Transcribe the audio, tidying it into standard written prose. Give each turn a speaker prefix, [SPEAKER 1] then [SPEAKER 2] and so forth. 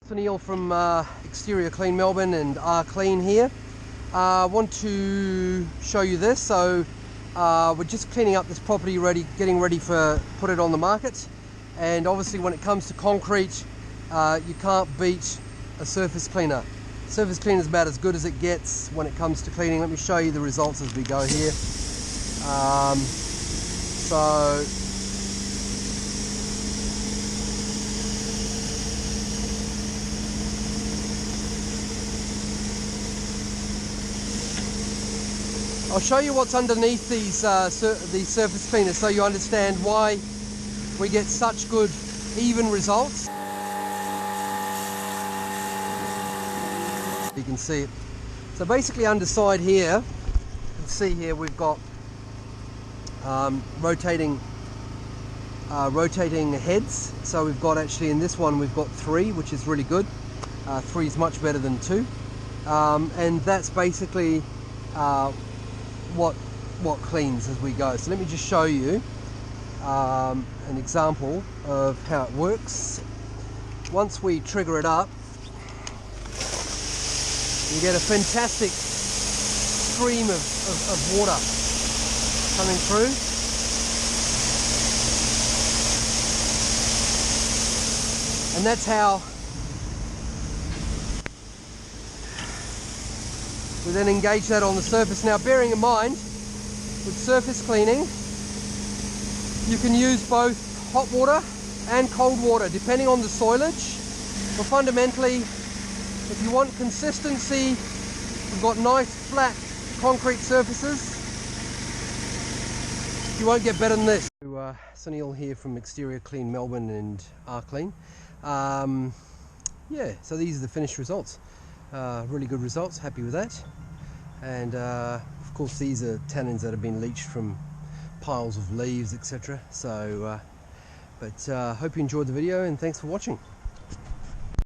[SPEAKER 1] Sunil from Exterior Clean Melbourne and R-Clean here. I want to show you this. So we're just cleaning up this property, getting ready for put it on the market. And obviously when it comes to concrete, you can't beat a surface cleaner. Surface cleaner is about as good as it gets when it comes to cleaning. Let me show you the results as we go here. I'll show you what's underneath these surface cleaners so you understand why we get such good even results. You can see it. So basically underside here, you can see here we've got rotating heads. So we've got, actually in this one we've got 3, which is really good. 3 is much better than 2, and that's basically what cleans as we go. So let me just show you an example of how it works. Once we trigger it up, you get a fantastic stream of water coming through. And that's how we then engage that on the surface. Now, bearing in mind, with surface cleaning, you can use both hot water and cold water, depending on the soilage. But fundamentally, if you want consistency, we've got nice flat concrete surfaces. You won't get better than this. Sunil here from Exterior Clean Melbourne and R-Clean. Yeah, so these are the finished results. Really good results, happy with that. And of course these are tannins that have been leached from piles of leaves, etc. So but hope you enjoyed the video, and thanks for watching.